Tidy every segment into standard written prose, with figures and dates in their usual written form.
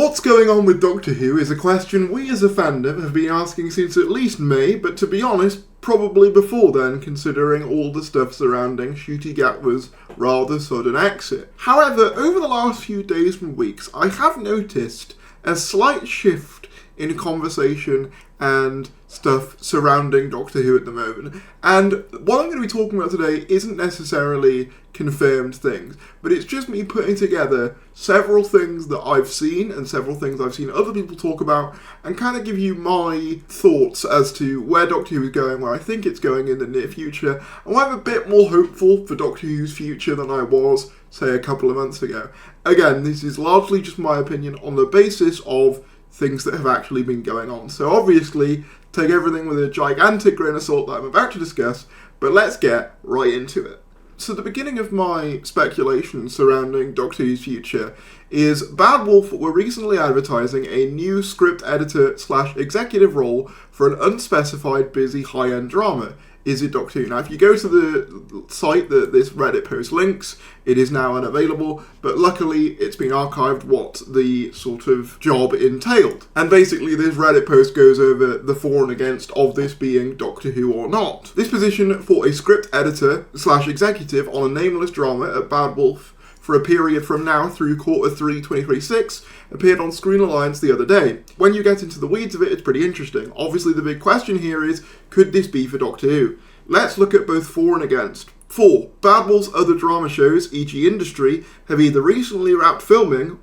What's going on with Doctor Who is a question we as a fandom have been asking since at least May, but to be honest, probably before then, considering all the stuff surrounding Ncuti Gatwa's rather sudden exit. However, over the last few days and weeks, I have noticed a slight shift in conversation and stuff surrounding Doctor Who at the moment. And what I'm going to be talking about today isn't necessarily confirmed things, but it's just me putting together several things that I've seen and several things I've seen other people talk about and kind of give you my thoughts as to where Doctor Who is going, where I think it's going in the near future, and why I'm a bit more hopeful for Doctor Who's future than I was, say, a couple of months ago. Again, this is largely just my opinion on the basis of things that have actually been going on. So obviously, take everything with a gigantic grain of salt that I'm about to discuss, but let's get right into it. So the beginning of my speculation surrounding Doctor Who's future is Bad Wolf were recently advertising a new script editor / executive role for an unspecified busy high-end drama. Is it Doctor Who? Now, if you go to the site that this Reddit post links, it is now unavailable, but luckily it's been archived what the sort of job entailed. And basically this Reddit post goes over the for and against of this being Doctor Who or not. This position for a script editor / executive on a nameless drama at Bad Wolf for a period from now through Q3 2026 appeared on Screen Alliance the other day. When you get into the weeds of it, it's pretty interesting. Obviously the big question here is, could this be for Doctor Who? Let's look at both for and against. For, Bad Wolf's other drama shows, e.g. Industry, have either recently wrapped filming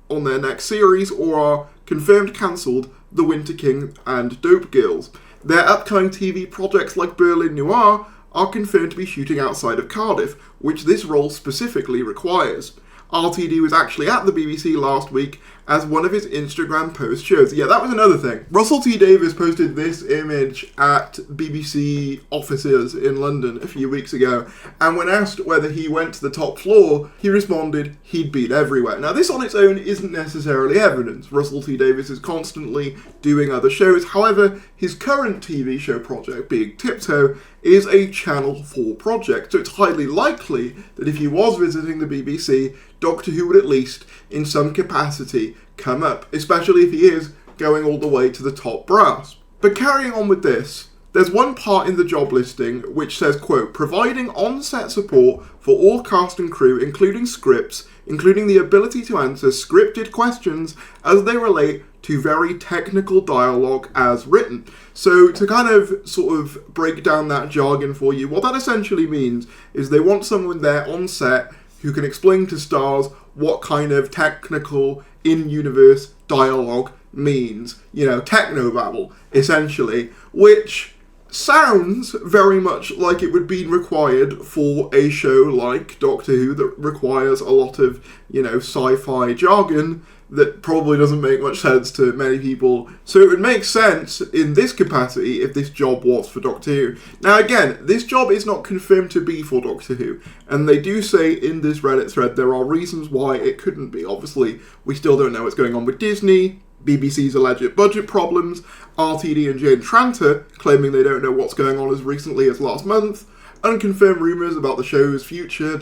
on their next series or are confirmed cancelled, The Winter King and Dope Girls. Their upcoming TV projects like Berlin Noir are confirmed to be shooting outside of Cardiff, which this role specifically requires. RTD was actually at the BBC last week, as one of his Instagram posts shows. Yeah, that was another thing. Russell T Davies posted this image at BBC offices in London a few weeks ago, and when asked whether he went to the top floor, he responded he'd been everywhere. Now, this on its own isn't necessarily evidence. Russell T Davies is constantly doing other shows. However, his current TV show project, being Tiptoe, is a Channel 4 project, so it's highly likely that if he was visiting the BBC, Doctor Who would at least, in some capacity, come up, especially if he is going all the way to the top brass. But carrying on with this, there's one part in the job listing which says, quote, providing on-set support for all cast and crew, including scripts, including the ability to answer scripted questions as they relate to very technical dialogue as written. So to kind of sort of break down that jargon for you, what that essentially means is they want someone there on set who can explain to stars what kind of technical in-universe dialogue means. You know, technobabble, essentially, which sounds very much like it would be required for a show like Doctor Who that requires a lot of, you know, sci-fi jargon that probably doesn't make much sense to many people. So it would make sense in this capacity if this job was for Doctor Who. Now again, this job is not confirmed to be for Doctor Who, and they do say in this Reddit thread there are reasons why it couldn't be. Obviously, we still don't know what's going on with Disney, BBC's alleged budget problems, RTD and Jane Tranter claiming they don't know what's going on as recently as last month, unconfirmed rumours about the show's future,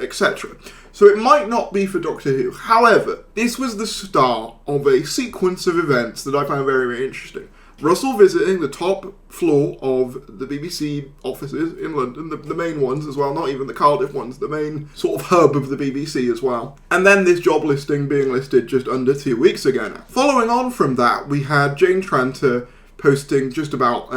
etc. So it might not be for Doctor Who. However, this was the start of a sequence of events that I found very, very interesting. Russell visiting the top floor of the BBC offices in London, the main ones as well, not even the Cardiff ones, the main sort of hub of the BBC as well. And then this job listing being listed just under 2 weeks ago now. Following on from that, we had Jane Tranter posting just about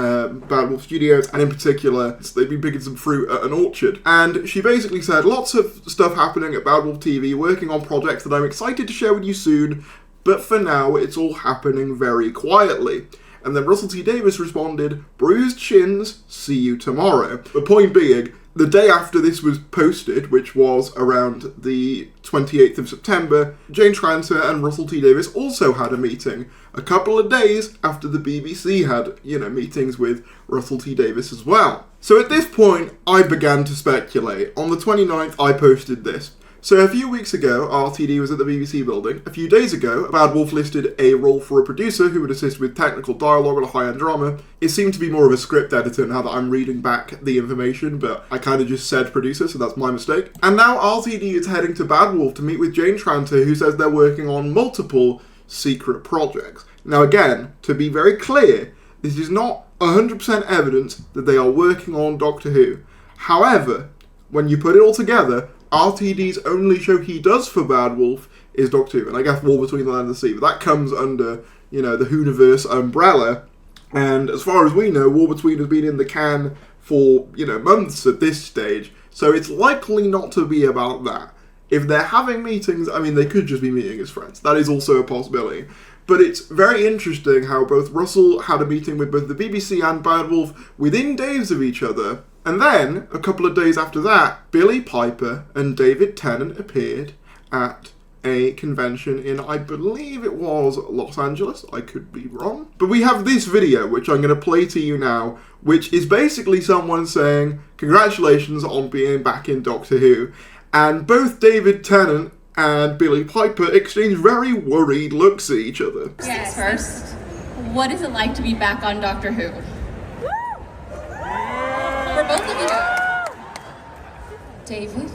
Bad Wolf Studios, and in particular, they've been picking some fruit at an orchard. And she basically said, lots of stuff happening at Bad Wolf TV, working on projects that I'm excited to share with you soon, but for now, it's all happening very quietly. And then Russell T Davies responded, bruised shins, see you tomorrow. The point being, the day after this was posted, which was around the 28th of September, Jane Tranter and Russell T Davies also had a meeting. A couple of days after the BBC had, you know, meetings with Russell T Davies as well. So at this point, I began to speculate. On the 29th, I posted this. So a few weeks ago, RTD was at the BBC building. A few days ago, Bad Wolf listed a role for a producer who would assist with technical dialogue on a high-end drama. It seemed to be more of a script editor now that I'm reading back the information, but I kind of just said producer, so that's my mistake. And now RTD is heading to Bad Wolf to meet with Jane Tranter, who says they're working on multiple secret projects. Now again, to be very clear, this is not 100% evidence that they are working on Doctor Who. However, when you put it all together, RTD's only show he does for Bad Wolf is Doctor Who, and I guess War Between the Land and the Sea, but that comes under, the Whoniverse umbrella, and as far as we know, War Between has been in the can for, months at this stage, so it's likely not to be about that. If they're having meetings, they could just be meeting as friends. That is also a possibility. But it's very interesting how both Russell had a meeting with both the BBC and Bad Wolf within days of each other. And then, a couple of days after that, Billie Piper and David Tennant appeared at a convention in, I believe it was Los Angeles. I could be wrong. But we have this video, which I'm going to play to you now, which is basically someone saying, congratulations on being back in Doctor Who. And both David Tennant and Billie Piper exchange very worried looks at each other. Yes. First, what is it like to be back on Doctor Who? For both of you. David?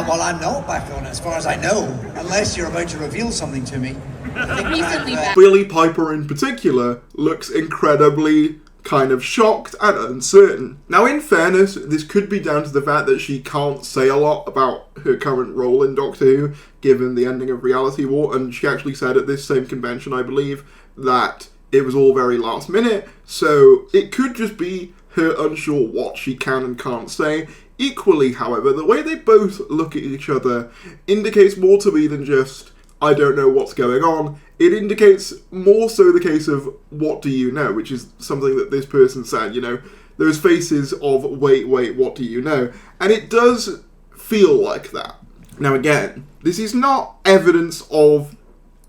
Well, I'm not back on it, as far as I know, unless you're about to reveal something to me. Recently back. Billie Piper in particular looks incredibly kind of shocked and uncertain. Now, in fairness, this could be down to the fact that she can't say a lot about her current role in Doctor Who, given the ending of Reality War, and she actually said at this same convention, I believe, that it was all very last minute, so it could just be her unsure what she can and can't say. Equally, however, the way they both look at each other indicates more to me than just, I don't know what's going on. It indicates more so the case of, what do you know? Which is something that this person said, those faces of, wait, what do you know? And it does feel like that. Now again, this is not evidence of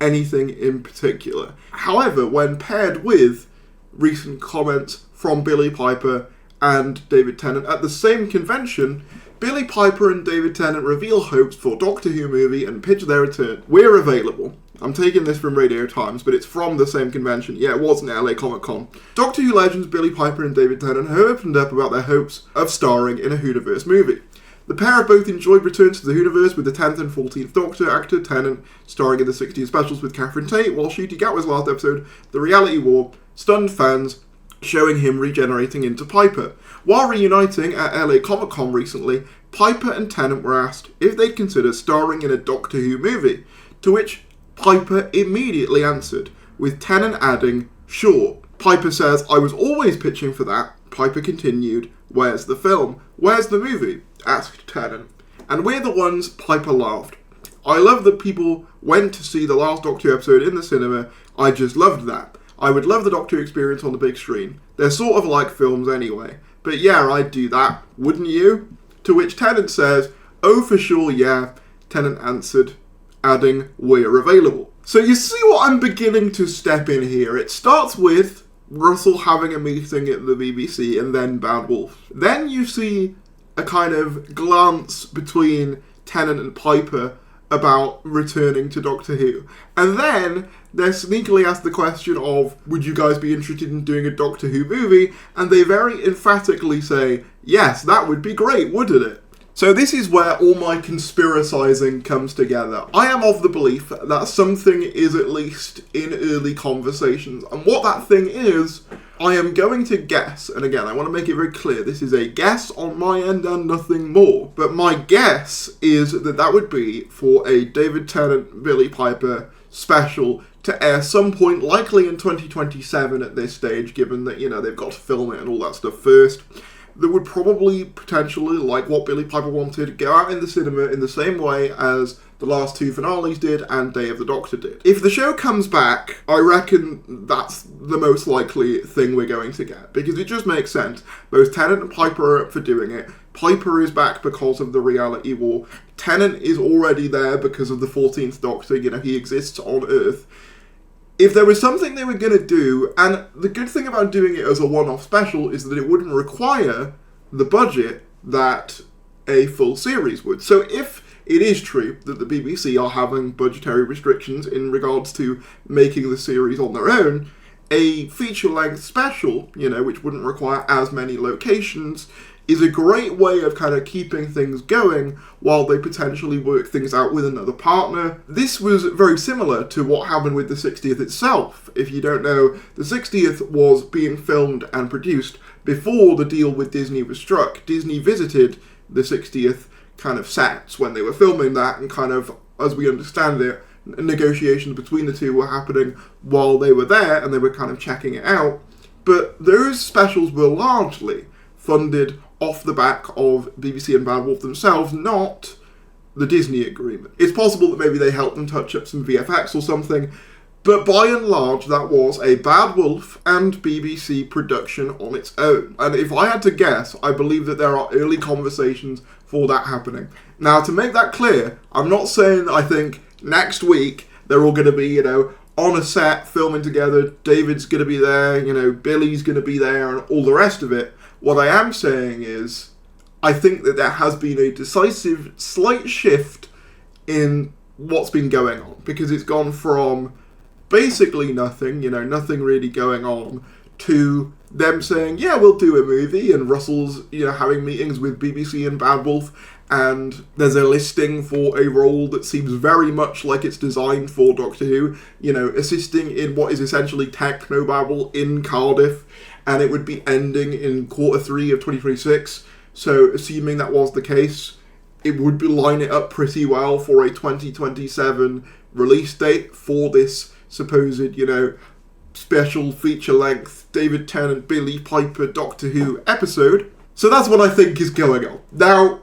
anything in particular. However, when paired with recent comments from Billie Piper and David Tennant at the same convention, Billie Piper and David Tennant reveal hopes for Doctor Who movie and pitch their return. We're available. I'm taking this from Radio Times, but it's from the same convention. Yeah, it wasn't LA Comic Con. Doctor Who legends Billie Piper and David Tennant have opened up about their hopes of starring in a Whoniverse movie. The pair have both enjoyed returns to the Whoniverse, with the 10th and 14th Doctor actor Tennant starring in the 60s specials with Catherine Tate, while Ncuti Gatwa's last episode, The Reality War, stunned fans, showing him regenerating into Piper. While reuniting at LA Comic Con recently, Piper and Tennant were asked if they'd consider starring in a Doctor Who movie, to which Piper immediately answered, with Tennant adding, sure. Piper says, I was always pitching for that. Piper continued, where's the film? Where's the movie? Asked Tennant. And we're the ones, Piper laughed. I love that people went to see the last Doctor Who episode in the cinema. I just loved that. I would love the Doctor Who experience on the big screen. They're sort of like films anyway. But yeah, I'd do that, wouldn't you? To which Tennant says, oh for sure, yeah. Tennant answered, adding, we're available. So you see what I'm beginning to step in here. It starts with Russell having a meeting at the BBC and then Bad Wolf. Then you see a kind of glance between Tennant and Piper about returning to Doctor Who. And then they're sneakily asked the question of, would you guys be interested in doing a Doctor Who movie? And they very emphatically say, yes, that would be great, wouldn't it? So this is where all my conspiracizing comes together. I am of the belief that something is at least in early conversations. And what that thing is, I am going to guess, and again, I want to make it very clear, this is a guess on my end and nothing more. But my guess is that that would be for a David Tennant, Billie Piper special to air some point, likely in 2027 at this stage, given that, they've got to film it and all that stuff first. That would probably potentially, like what Billie Piper wanted, go out in the cinema in the same way as the last two finales did and Day of the Doctor did. If the show comes back, I reckon that's the most likely thing we're going to get, because it just makes sense. Both Tennant and Piper are up for doing it. Piper is back because of the Reality War. Tennant is already there because of the 14th Doctor, he exists on Earth. If there was something they were going to do, and the good thing about doing it as a one-off special is that it wouldn't require the budget that a full series would. So if it is true that the BBC are having budgetary restrictions in regards to making the series on their own, a feature-length special, which wouldn't require as many locations, is a great way of kind of keeping things going while they potentially work things out with another partner. This was very similar to what happened with the 60th itself. If you don't know, the 60th was being filmed and produced before the deal with Disney was struck. Disney visited the 60th kind of sets when they were filming that, and kind of, as we understand it, negotiations between the two were happening while they were there, and they were kind of checking it out. But those specials were largely funded off the back of BBC and Bad Wolf themselves, not the Disney agreement. It's possible that maybe they helped them touch up some VFX or something, but by and large that was a Bad Wolf and BBC production on its own. And if I had to guess, I believe that there are early conversations for that happening. Now, to make that clear, I'm not saying that I think next week they're all going to be, on a set filming together, David's going to be there, Billie's going to be there, and all the rest of it. What I am saying is, I think that there has been a decisive, slight shift in what's been going on, because it's gone from basically nothing, nothing really going on, to them saying, yeah, we'll do a movie, and Russell's, having meetings with BBC and Bad Wolf, and there's a listing for a role that seems very much like it's designed for Doctor Who, assisting in what is essentially technobabble in Cardiff, and it would be ending in Q3 of 2026. So, assuming that was the case, it would line it up pretty well for a 2027 release date for this supposed, special feature-length David Tennant Billie Piper Doctor Who episode. So that's what I think is going on. Now,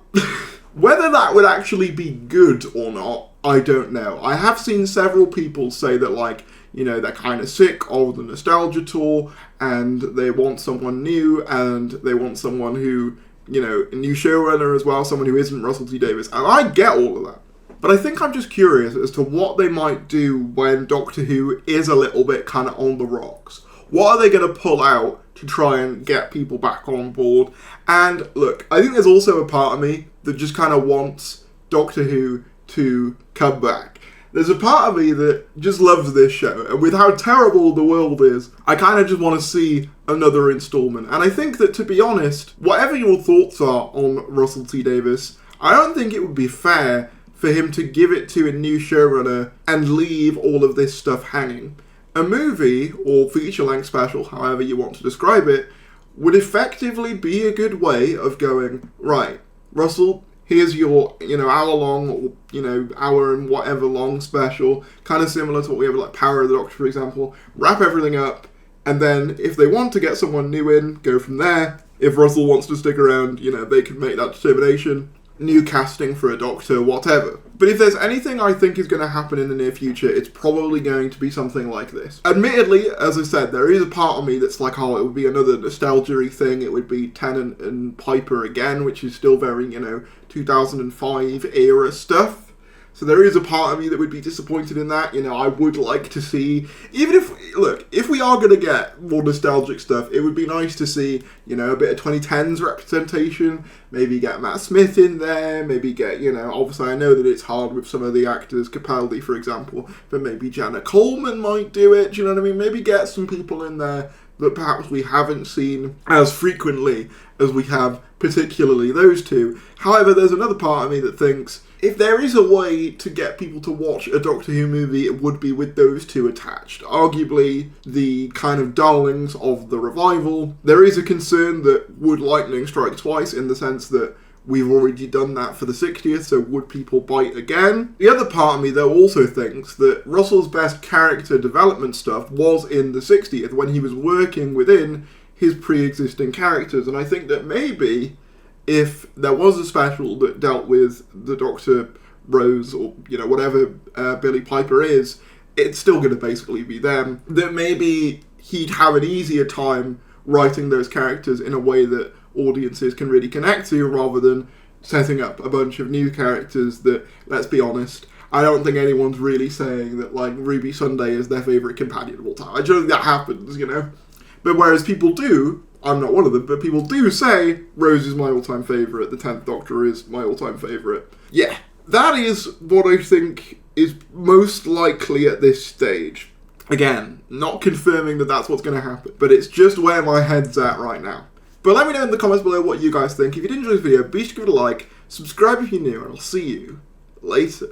whether that would actually be good or not, I don't know. I have seen several people say that, they're kind of sick of the nostalgia tour, and they want someone new, and they want someone who, a new showrunner as well, someone who isn't Russell T Davies, and I get all of that. But I think I'm just curious as to what they might do when Doctor Who is a little bit kind of on the rocks. What are they going to pull out to try and get people back on board? And look, I think there's also a part of me that just kind of wants Doctor Who to come back. There's a part of me that just loves this show, and with how terrible the world is, I kind of just want to see another installment. And I think that, to be honest, whatever your thoughts are on Russell T Davies, I don't think it would be fair for him to give it to a new showrunner and leave all of this stuff hanging. A movie, or feature-length special, however you want to describe it, would effectively be a good way of going, right, Russell, here's your, hour-long, or, hour and whatever long special, kind of similar to what we have like Power of the Doctor, for example. Wrap everything up, and then if they want to get someone new in, go from there. If Russell wants to stick around, they can make that determination. New casting for a Doctor, whatever. But if there's anything I think is going to happen in the near future, it's probably going to be something like this. Admittedly, as I said, there is a part of me that's like, oh, it would be another nostalgia-y thing. It would be Tennant and Piper again, which is still very, 2005 era stuff. So there is a part of me that would be disappointed in that. I would like to see, even if we are going to get more nostalgic stuff, it would be nice to see, a bit of 2010s representation, maybe get Matt Smith in there, maybe get, obviously I know that it's hard with some of the actors, Capaldi, for example, but maybe Jana Coleman might do it, do you know what I mean? Maybe get some people in there that perhaps we haven't seen as frequently as we have, particularly those two. However, there's another part of me that thinks, if there is a way to get people to watch a Doctor Who movie, it would be with those two attached. Arguably, the kind of darlings of the revival. There is a concern that would lightning strike twice, in the sense that we've already done that for the 60th, so would people bite again? The other part of me, though, also thinks that Russell's best character development stuff was in the 60th, when he was working within his pre-existing characters, and I think that maybe if there was a special that dealt with the Dr. Rose, or, whatever Billie Piper is, it's still going to basically be them, that maybe he'd have an easier time writing those characters in a way that audiences can really connect to, rather than setting up a bunch of new characters that, let's be honest, I don't think anyone's really saying that, Ruby Sunday is their favourite companion of all time. I don't think that happens, But whereas people do, I'm not one of them, but people do say, Rose is my all-time favourite, the 10th Doctor is my all-time favourite. Yeah, that is what I think is most likely at this stage. Again, not confirming that that's what's going to happen, but it's just where my head's at right now. But let me know in the comments below what you guys think. If you did enjoy this video, be sure to give it a like, subscribe if you're new, and I'll see you later.